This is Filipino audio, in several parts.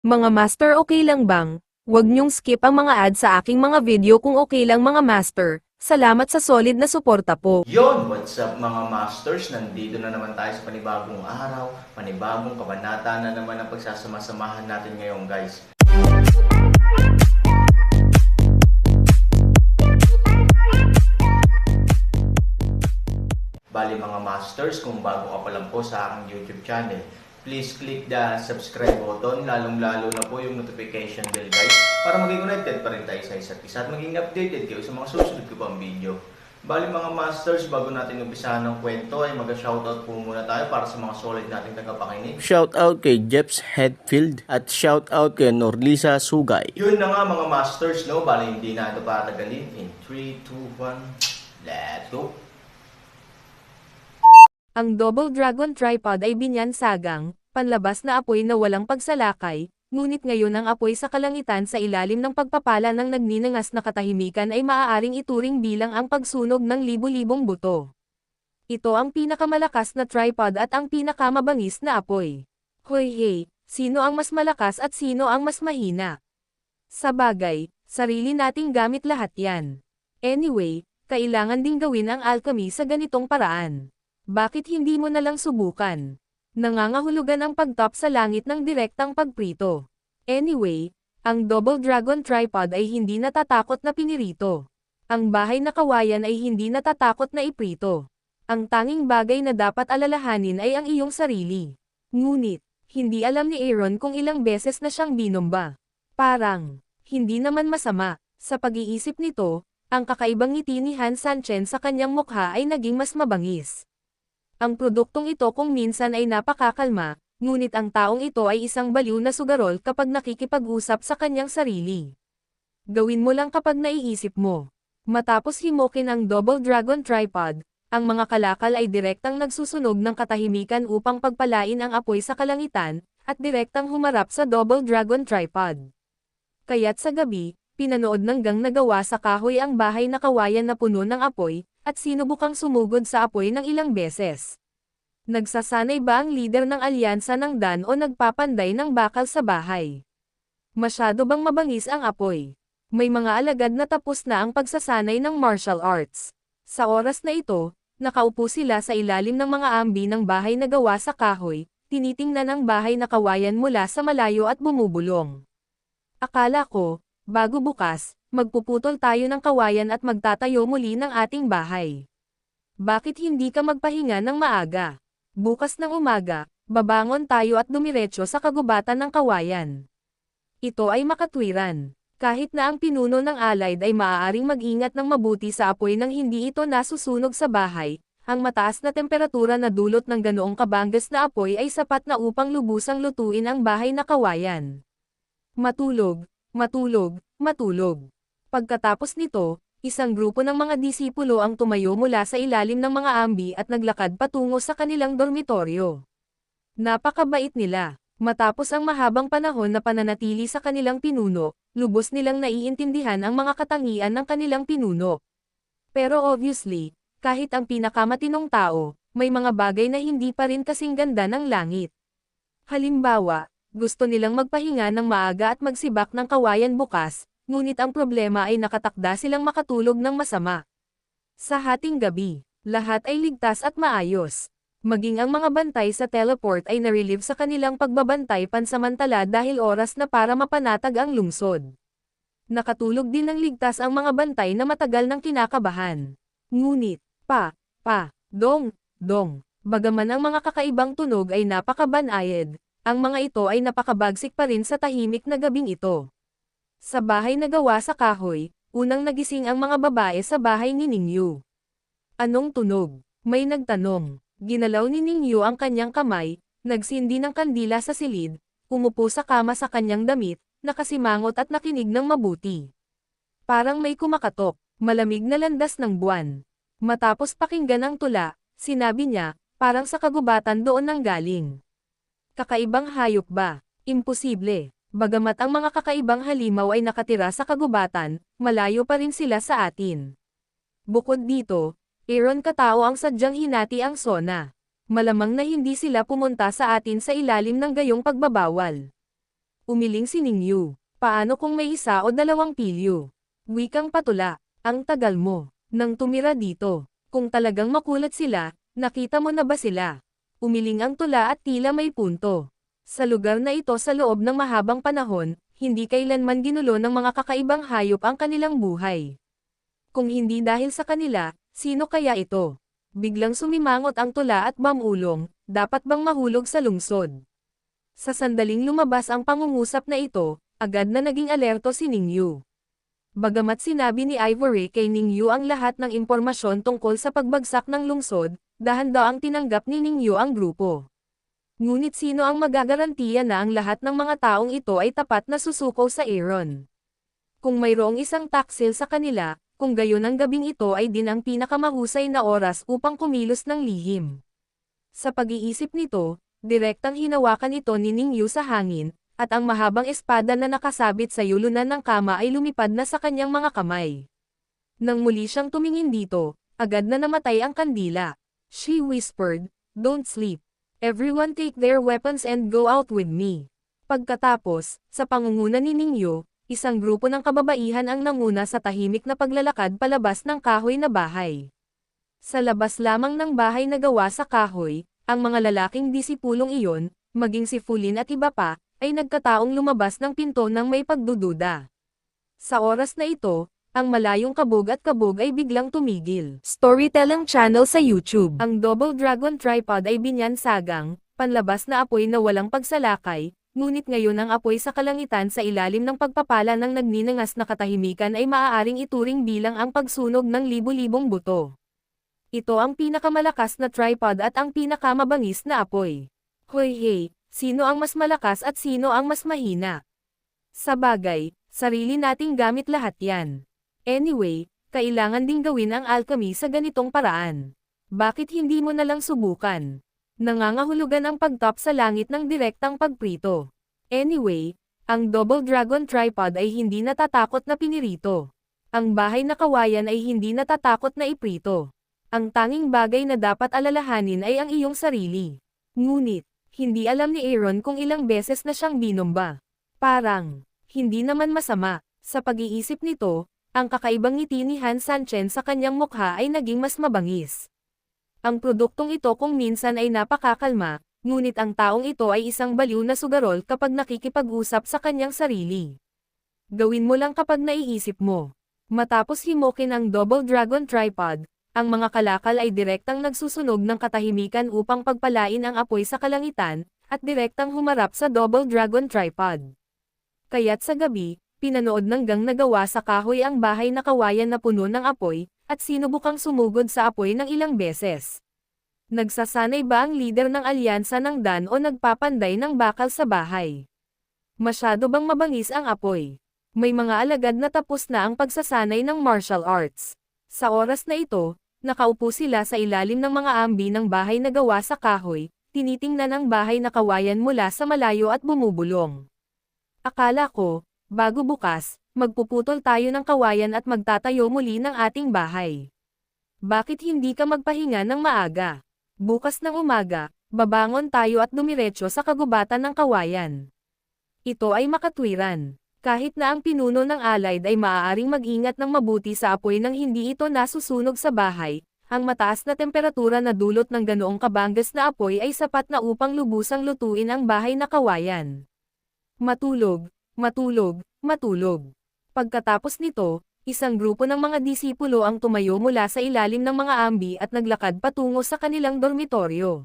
Mga master, okay lang bang? Huwag niyong skip ang mga ad sa aking mga video kung okay lang mga master. Salamat sa solid na suporta po. Yon, what's up mga masters? Nandito na naman tayo sa panibagong araw, panibagong kabanata na naman ang pagsasama-samahan natin ngayon guys. Bali mga masters, kung bago ka pa lang po sa aking YouTube channel, please click the subscribe button, lalong-lalo na po yung notification bell guys, para maging connected pa rin tayo sa isa't isa at maging updated kayo sa mga susunod ko pang video. Bali mga masters, bago natin umpisahan ng kwento ay mag-shoutout po muna tayo para sa mga solid nating tagapakinig. Shoutout kay Jeps Headfield at shoutout kay Norlisa Sugay. Yun na nga mga masters, no? Bali hindi na ito patagalin. In 3, 2, 1, let's go! Ang Double Dragon Tripod ay binyansagang, panlabas na apoy na walang pagsalakay, ngunit ngayon ang apoy sa kalangitan sa ilalim ng pagpapala ng nagninangas na katahimikan ay maaaring ituring bilang ang pagsunog ng libu-libong buto. Ito ang pinakamalakas na tripod at ang pinakamabangis na apoy. Hoy hey, sino ang mas malakas at sino ang mas mahina? Sa bagay, sarili nating gamit lahat yan. Anyway, kailangan ding gawin ang alchemy sa ganitong paraan. Bakit hindi mo na lang subukan? Nangangahulugan ang pagtop sa langit ng direktang pagprito. Anyway, ang Double Dragon Tripod ay hindi natatakot na pinirito. Ang bahay na kawayan ay hindi natatakot na iprito. Ang tanging bagay na dapat alalahanin ay ang iyong sarili. Ngunit, hindi alam ni Aaron kung ilang beses na siyang binomba. Parang, hindi naman masama. Sa pag-iisip nito, ang kakaibang ngiti ni Han Sanchen sa kanyang mukha ay naging mas mabangis. Ang produktong ito kung minsan ay napakakalma, ngunit ang taong ito ay isang baliw na sugarol kapag nakikipag-usap sa kanyang sarili. Gawin mo lang kapag naiisip mo. Matapos himokin ang Double Dragon Tripod, ang mga kalakal ay direktang nagsusunog ng katahimikan upang pagpalain ang apoy sa kalangitan, at direktang humarap sa Double Dragon Tripod. Kaya't sa gabi, pinanood ng gang nagawa sa kahoy ang bahay na kawayan na puno ng apoy, at sinubukang sumugod sa apoy ng ilang beses. Nagsasanay ba ang lider ng alyansa ng Dan o nagpapanday ng bakal sa bahay? Masyado bang mabangis ang apoy? May mga alagad na tapos na ang pagsasanay ng martial arts. Sa oras na ito, nakaupo sila sa ilalim ng mga ambi ng bahay na gawa sa kahoy, tinitingnan ang bahay na kawayan mula sa malayo at bumubulong. Akala ko, bago bukas, magpuputol tayo ng kawayan at magtatayo muli ng ating bahay. Bakit hindi ka magpahinga ng maaga? Bukas ng umaga, babangon tayo at dumiretso sa kagubatan ng kawayan. Ito ay makatwiran. Kahit na ang pinuno ng Allied ay maaaring mag-ingat ng mabuti sa apoy nang hindi ito nasusunog sa bahay, ang mataas na temperatura na dulot ng ganoong kabangas na apoy ay sapat na upang lubusang lutuin ang bahay na kawayan. Matulog, matulog, matulog. Pagkatapos nito, isang grupo ng mga disipulo ang tumayo mula sa ilalim ng mga ambi at naglakad patungo sa kanilang dormitoryo. Napakabait nila. Matapos ang mahabang panahon na pananatili sa kanilang pinuno, lubos nilang naiintindihan ang mga katangian ng kanilang pinuno. Pero obviously, kahit ang pinakamatinong tao, may mga bagay na hindi pa rin kasing ganda ng langit. Halimbawa, gusto nilang magpahinga ng maaga at magsibak ng kawayan bukas, ngunit ang problema ay nakatakda silang makatulog ng masama. Sa hating gabi, lahat ay ligtas at maayos. Maging ang mga bantay sa teleport ay narelieve sa kanilang pagbabantay pansamantala dahil oras na para mapanatag ang lungsod. Nakatulog din ng ligtas ang mga bantay na matagal nang kinakabahan. Ngunit, dong, bagaman ang mga kakaibang tunog ay napakabanayad, ang mga ito ay napakabagsik pa rin sa tahimik na gabing ito. Sa bahay na gawa sa kahoy, unang nagising ang mga babae sa bahay ni Ningyu. Anong tunog? May nagtanong. Ginalaw ni Ningyu ang kanyang kamay, nagsindi ng kandila sa silid, umupo sa kama sa kanyang damit, nakasimangot at nakinig ng mabuti. Parang may kumakatok, malamig na landas ng buwan. Matapos pakinggan ang tula, sinabi niya, parang sa kagubatan doon nang galing. Kakaibang hayop ba? Imposible. Bagamat ang mga kakaibang halimaw ay nakatira sa kagubatan, malayo pa rin sila sa atin. Bukod dito, Aaron katao ang sadyang hinati ang Sona. Malamang na hindi sila pumunta sa atin sa ilalim ng gayong pagbabawal. Umiling si Ningyu. Paano kung may isa o dalawang pilyo? Wikang patula. Ang tagal mo. Nang tumira dito. Kung talagang makulat sila, nakita mo na ba sila? Umiling ang tula at tila may punto. Sa lugar na ito sa loob ng mahabang panahon, hindi kailanman ginulo ng mga kakaibang hayop ang kanilang buhay. Kung hindi dahil sa kanila, sino kaya ito? Biglang sumimangot ang tula at mamulong, dapat bang mahulog sa lungsod? Sa sandaling lumabas ang pangungusap na ito, agad na naging alerto si Ningyu. Bagamat sinabi ni Ivory kay Ningyu ang lahat ng impormasyon tungkol sa pagbagsak ng lungsod, dahan-daang tinanggap ni Ningyu ang grupo. Ngunit sino ang magagarantiya na ang lahat ng mga taong ito ay tapat na susuko sa Aaron? Kung mayroong isang taksil sa kanila, kung gayon ang gabing ito ay din ang pinakamahusay na oras upang kumilos ng lihim. Sa pag-iisip nito, direktang hinawakan ito ni Ningyu sa hangin, at ang mahabang espada na nakasabit sa yulunan ng kama ay lumipad na sa kanyang mga kamay. Nang muli siyang tumingin dito, agad na namatay ang kandila. She whispered, "Don't sleep. Everyone take their weapons and go out with me." Pagkatapos, sa pangunguna ni Ningyu, isang grupo ng kababaihan ang nanguna sa tahimik na paglalakad palabas ng kahoy na bahay. Sa labas lamang ng bahay na gawa sa kahoy, ang mga lalaking disipulong iyon, maging si Fulin at iba pa, ay nagkataong lumabas ng pinto ng may pagdududa. Sa oras na ito, ang malayong kabog at kabog ay biglang tumigil. Storytelling channel sa YouTube. Ang Double Dragon Tripod ay binyansagang, panlabas na apoy na walang pagsalakay, ngunit ngayon ang apoy sa kalangitan sa ilalim ng pagpapala ng nagninangas na katahimikan ay maaaring ituring bilang ang pagsunog ng libu-libong buto. Ito ang pinakamalakas na tripod at ang pinakamabangis na apoy. Hoy hey, sino ang mas malakas at sino ang mas mahina? Sa bagay, sarili nating gamit lahat yan. Anyway, kailangan ding gawin ang alchemy sa ganitong paraan. Bakit hindi mo nalang subukan? Nangangahulugan ang pagtop sa langit ng direktang pagprito. Anyway, ang Double Dragon Tripod ay hindi natatakot na pinirito. Ang bahay na kawayan ay hindi natatakot na iprito. Ang tanging bagay na dapat alalahanin ay ang iyong sarili. Ngunit, hindi alam ni Aaron kung ilang beses na siyang binomba. Parang, hindi naman masama. Sa pag-iisip nito, ang kakaibang ngiti ni Han Sanchen sa kanyang mukha ay naging mas mabangis. Ang produktong ito kung minsan ay napakakalma, ngunit ang taong ito ay isang baliw na sugarol kapag nakikipag-usap sa kanyang sarili. Gawin mo lang kapag naiisip mo. Matapos himokin ang Double Dragon Tripod, ang mga kalakal ay direktang nagsusunog ng katahimikan upang pagpalain ang apoy sa kalangitan, at direktang humarap sa Double Dragon Tripod. Kaya't sa gabi, pinanood ng gang na gawa sa kahoy ang bahay na kawayan na puno ng apoy, at sinubukang sumugod sa apoy ng ilang beses. Nagsasanay ba ang leader ng alyansa ng Dan o nagpapanday ng bakal sa bahay? Masyado bang mabangis ang apoy? May mga alagad na tapos na ang pagsasanay ng martial arts. Sa oras na ito, nakaupo sila sa ilalim ng mga ambi ng bahay na gawa sa kahoy, tinitingnan ang bahay na kawayan mula sa malayo at bumubulong. Akala ko, bago bukas, magpuputol tayo ng kawayan at magtatayo muli ng ating bahay. Bakit hindi ka magpahinga ng maaga? Bukas ng umaga, babangon tayo at dumiretso sa kagubatan ng kawayan. Ito ay makatwiran. Kahit na ang pinuno ng Allied ay maaaring mag-ingat ng mabuti sa apoy nang hindi ito nasusunog sa bahay, ang mataas na temperatura na dulot ng ganoong kabangas na apoy ay sapat na upang lubusang lutuin ang bahay na kawayan. Matulog, matulog, matulog. Pagkatapos nito, isang grupo ng mga disipulo ang tumayo mula sa ilalim ng mga ambi at naglakad patungo sa kanilang dormitoryo.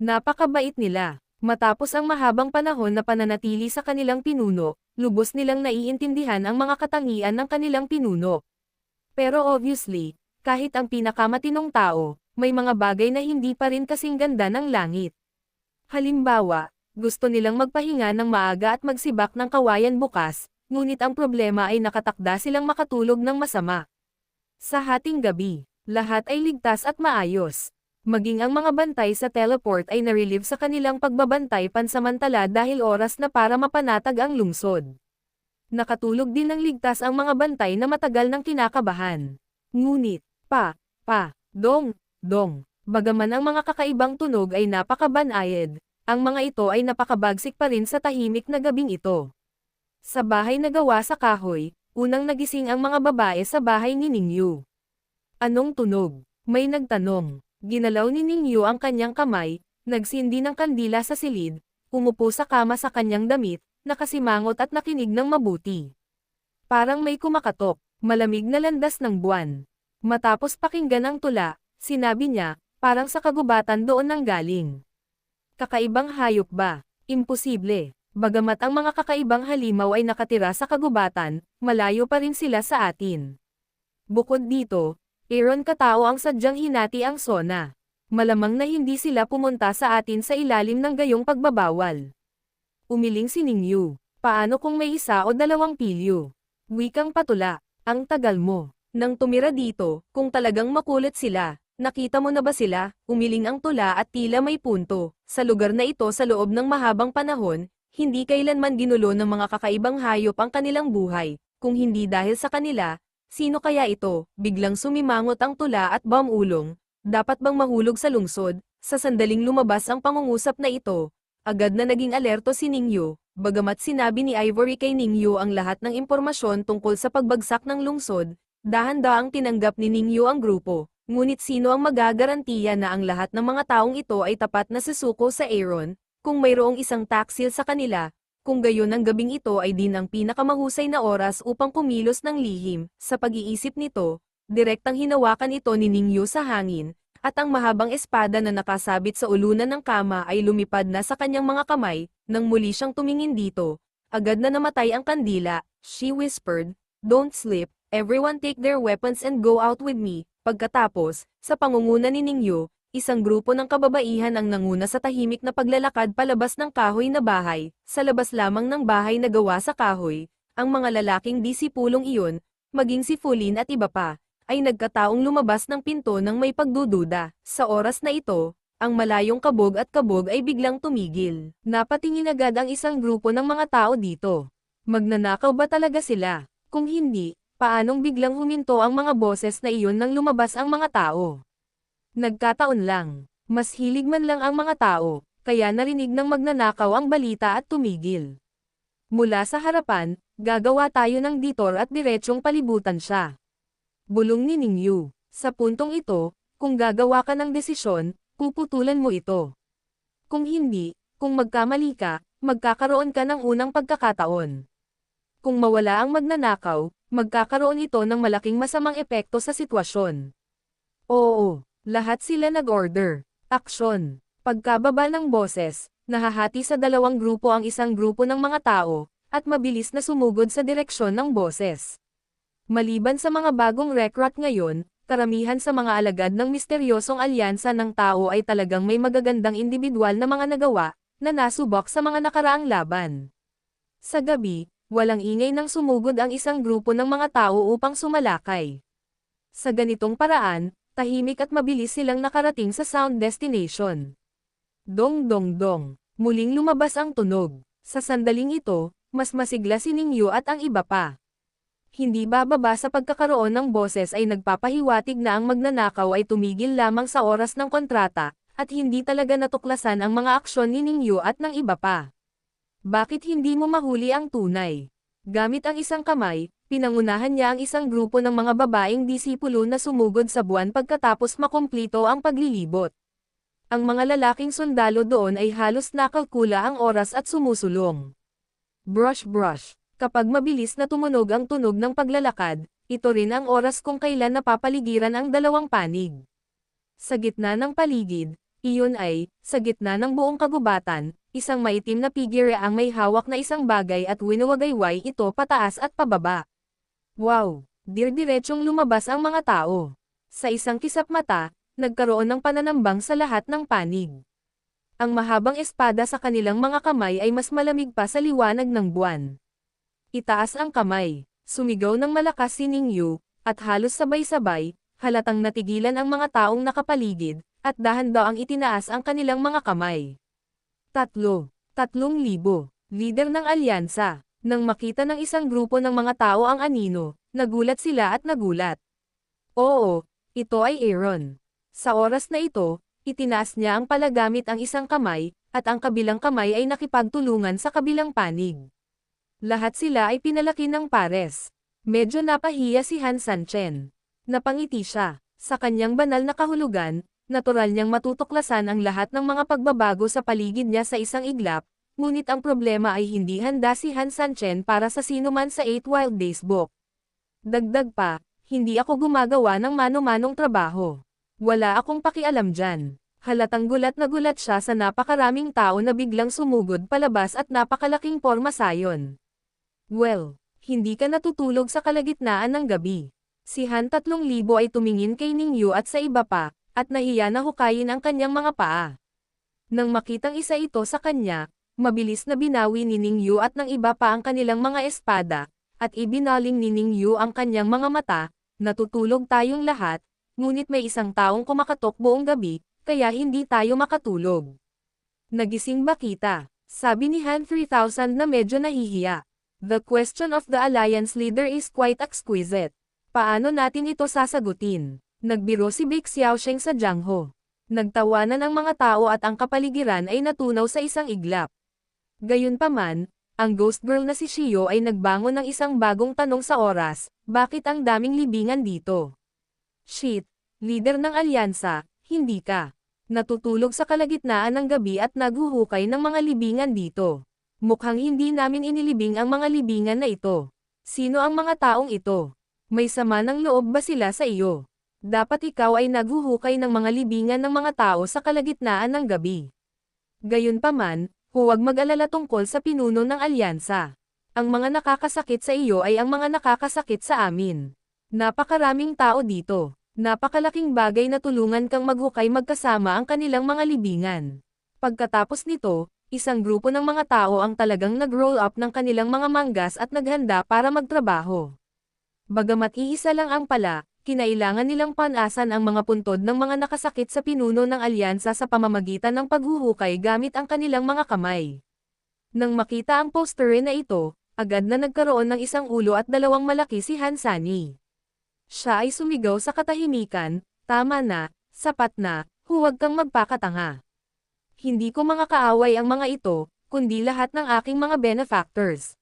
Napakabait nila. Matapos ang mahabang panahon na pananatili sa kanilang pinuno, lubos nilang naiintindihan ang mga katangian ng kanilang pinuno. Pero obviously, kahit ang pinakamatinong tao, may mga bagay na hindi pa rin kasing ganda ng langit. Halimbawa, gusto nilang magpahinga ng maaga at magsibak ng kawayan bukas, ngunit ang problema ay nakatakda silang makatulog ng masama. Sa hating gabi, lahat ay ligtas at maayos. Maging ang mga bantay sa teleport ay narelieve sa kanilang pagbabantay pansamantala dahil oras na para mapanatag ang lungsod. Nakatulog din ng ligtas ang mga bantay na matagal nang kinakabahan. Ngunit, dong, bagaman ang mga kakaibang tunog ay napakabanayad, Ang mga ito ay napakabagsik pa rin sa tahimik na gabing ito. Sa bahay na gawa sa kahoy, unang nagising ang mga babae sa bahay ni Ningyu. Anong tunog? May nagtanong. Ginalaw ni Ningyu ang kanyang kamay, nagsindi ng kandila sa silid, umupo sa kama sa kanyang damit, nakasimangot at nakinig ng mabuti. Parang may kumakatok, malamig na landas ng buwan. Matapos pakinggan ang tula, sinabi niya, parang sa kagubatan doon nang galing. Kakaibang hayop ba? Imposible. Bagamat ang mga kakaibang halimaw ay nakatira sa kagubatan, malayo pa rin sila sa atin. Bukod dito, Aaron katao ang sadyang hinati ang Sona. Malamang na hindi sila pumunta sa atin sa ilalim ng gayong pagbabawal. Umiling si Ningyu. Paano kung may isa o dalawang pilyo? Wikang patula, ang tagal mo. Nang tumira dito, kung talagang makulit sila, nakita mo na ba sila? Umiling ang tula at tila may punto. Sa lugar na ito sa loob ng mahabang panahon, hindi kailanman ginulo ng mga kakaibang hayop ang kanilang buhay. Kung hindi dahil sa kanila, sino kaya ito? Biglang sumimangot ang tula at bumulong. Dapat bang mahulog sa lungsod? Sa sandaling lumabas ang pangungusap na ito, agad na naging alerto si Ningyu. Bagamat sinabi ni Ivory kay Ningyu ang lahat ng impormasyon tungkol sa pagbagsak ng lungsod, dahan-daang tinanggap ni Ningyu ang grupo. Ngunit sino ang magagarantiya na ang lahat ng mga taong ito ay tapat na susuko sa Aaron, kung mayroong isang taksil sa kanila, kung gayon ang gabing ito ay din ang pinakamahusay na oras upang kumilos ng lihim. Sa pag-iisip nito, direktang hinawakan ito ni Ningyu sa hangin, at ang mahabang espada na nakasabit sa ulunan ng kama ay lumipad na sa kanyang mga kamay. Nang muli siyang tumingin dito, agad na namatay ang kandila. She whispered, "Don't sleep, everyone take their weapons and go out with me." Pagkatapos, sa pangunguna ni Ningyu, isang grupo ng kababaihan ang nanguna sa tahimik na paglalakad palabas ng kahoy na bahay. Sa labas lamang ng bahay na gawa sa kahoy, ang mga lalaking disipulong iyon, maging si Fulin at iba pa, ay nagkataong lumabas ng pinto ng may pagdududa. Sa oras na ito, ang malayong kabog at kabog ay biglang tumigil. Napatingin agad ang isang grupo ng mga tao dito. Magnanakaw ba talaga sila? Kung hindi, paanong biglang huminto ang mga boses na iyon nang lumabas ang mga tao? Nagkataon lang. Mas hilig man lang ang mga tao, kaya narinig ng magnanakaw ang balita at tumigil. Mula sa harapan, gagawa tayo ng detour at diretsyong palibutan siya. Bulong ni Ningyu. Sa puntong ito, kung gagawa ka ng desisyon, puputulan mo ito. Kung hindi, kung magkamali ka, magkakaroon ka ng unang pagkakataon. Kung mawala ang magnanakaw, magkakaroon ito ng malaking masamang epekto sa sitwasyon. Oo, lahat sila nag-order. Aksyon. Pagkababa ng boses, nahahati sa dalawang grupo ang isang grupo ng mga tao, at mabilis na sumugod sa direksyon ng boses. Maliban sa mga bagong recruit ngayon, karamihan sa mga alagad ng misteryosong alyansa ng tao ay talagang may magagandang individual na mga nagawa, na nasubok sa mga nakaraang laban. Sa gabi, walang ingay nang sumugod ang isang grupo ng mga tao upang sumalakay. Sa ganitong paraan, tahimik at mabilis silang nakarating sa sound destination. Dong dong dong, muling lumabas ang tunog. Sa sandaling ito, mas masigla si Ningyu at ang iba pa. Hindi bababa sa pagkakaroon ng boses ay nagpapahiwatig na ang magnanakaw ay tumigil lamang sa oras ng kontrata, at hindi talaga natuklasan ang mga aksyon ni Ningyu at ng iba pa. Bakit hindi mo mahuli ang tunay? Gamit ang isang kamay, pinangunahan niya ang isang grupo ng mga babaeng disipulo na sumugod sa buwan pagkatapos makumplito ang paglilibot. Ang mga lalaking sundalo doon ay halos nakalkula ang oras at sumusulong. Brush brush. Kapag mabilis na tumunog ang tunog ng paglalakad, ito rin ang oras kung kailan napapaligiran ang dalawang panig. Sa gitna ng paligid, iyon ay, sa gitna ng buong kagubatan, isang maitim na figure ang may hawak na isang bagay at winuwagayway ito pataas at pababa. Wow! Dir-diretsyong lumabas ang mga tao. Sa isang kisap mata, nagkaroon ng pananambang sa lahat ng panig. Ang mahabang espada sa kanilang mga kamay ay mas malamig pa sa liwanag ng buwan. Itaas ang kamay, sumigaw ng malakas si Ningyu, at halos sabay-sabay, halatang natigilan ang mga taong nakapaligid, at dahan-daang itinaas ang kanilang mga kamay. 3,000 Leader ng alyansa. Nang makita ng isang grupo ng mga tao ang anino, nagulat sila at nagulat. Oo, ito ay Aaron. Sa oras na ito, itinaas niya ang palagamit ang isang kamay, at ang kabilang kamay ay nakipagtulungan sa kabilang panig. Lahat sila ay pinalaki ng pares. Medyo napahiya si Han Sanchen. Napangiti siya. Sa kanyang banal na kahulugan, natural niyang matutuklasan ang lahat ng mga pagbabago sa paligid niya sa isang iglap, ngunit ang problema ay hindi handa si Han Sanchen para sa sinuman sa 8 Wild Days book. Dagdag pa, hindi ako gumagawa ng mano-manong trabaho. Wala akong pakialam dyan. Halatang gulat na gulat siya sa napakaraming tao na biglang sumugod palabas at napakalaking porma sayon. Well, hindi ka natutulog sa kalagitnaan ng gabi. Si Han 3,000 ay tumingin kay Ningyu at sa iba pa, at nahiya na hukayin ang kanyang mga paa. Nang makitang isa ito sa kanya, mabilis na binawi ni Ningyu at ng iba pa ang kanilang mga espada, at ibinaling ni Ningyu ang kanyang mga mata. Natutulog tayong lahat, ngunit may isang taong kumakatok buong gabi, kaya hindi tayo makatulog. Nagising ba kita? Sabi ni Han 3,000 na medyo nahihiya. The question of the alliance leader is quite exquisite. Paano natin ito sasagutin? Nagbiro si Baek Xiaosheng sa Jiangho. Nagtawanan ang mga tao at ang kapaligiran ay natunaw sa isang iglap. Gayunpaman, ang ghost girl na si Shio ay nagbangon ng isang bagong tanong sa oras, bakit ang daming libingan dito? Shit, leader ng alyansa, hindi ka. Natutulog sa kalagitnaan ng gabi at naghuhukay ng mga libingan dito. Mukhang hindi namin inilibing ang mga libingan na ito. Sino ang mga taong ito? May sama ng loob ba sila sa iyo? Dapat ikaw ay naghuhukay ng mga libingan ng mga tao sa kalagitnaan ng gabi. Gayunpaman, huwag mag-alala tungkol sa pinuno ng alyansa. Ang mga nakakasakit sa iyo ay ang mga nakakasakit sa amin. Napakaraming tao dito. Napakalaking bagay na tulungan kang maghukay magkasama ang kanilang mga libingan. Pagkatapos nito, isang grupo ng mga tao ang talagang nag-roll up ng kanilang mga manggas at naghanda para magtrabaho. Bagamat iisa lang ang pala, kinailangan nilang panasan ang mga puntod ng mga nakasakit sa pinuno ng alyansa sa pamamagitan ng paghuhukay gamit ang kanilang mga kamay. Nang makita ang poster na ito, agad na nagkaroon ng isang ulo at dalawang malaki si Han Sani. Siya ay sumigaw sa katahimikan, tama na, sapat na, huwag kang magpakatanga. Hindi ko mga kaaway ang mga ito, kundi lahat ng aking mga benefactors.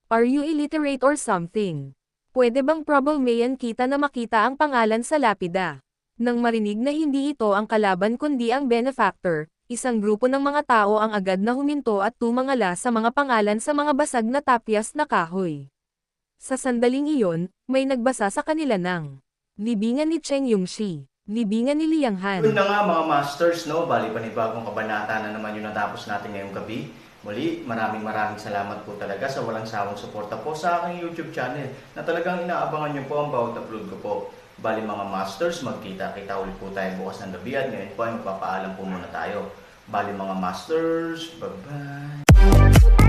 Are you illiterate or something? Pwede bang problemayan kita na makita ang pangalan sa lapida? Nang marinig na hindi ito ang kalaban kundi ang benefactor, isang grupo ng mga tao ang agad na huminto at tumangala sa mga pangalan sa mga basag na tapyas na kahoy. Sa sandaling iyon, may nagbasa sa kanila ng libingan ni Cheng Yongxi. Libingan ni Liang Han. Yun na nga mga masters, no? Bali panibagong kabanata na naman yung natapos natin ngayong gabi. Muli, maraming salamat po talaga sa walang sawang suporta po sa aking YouTube channel na talagang inaabangan nyo po ang bawat upload ko po. Bali mga masters, magkita-kita ulit po tayo bukas ng gabi at ngayon po ay magpapaalam po muna tayo. Bali mga masters, bye-bye!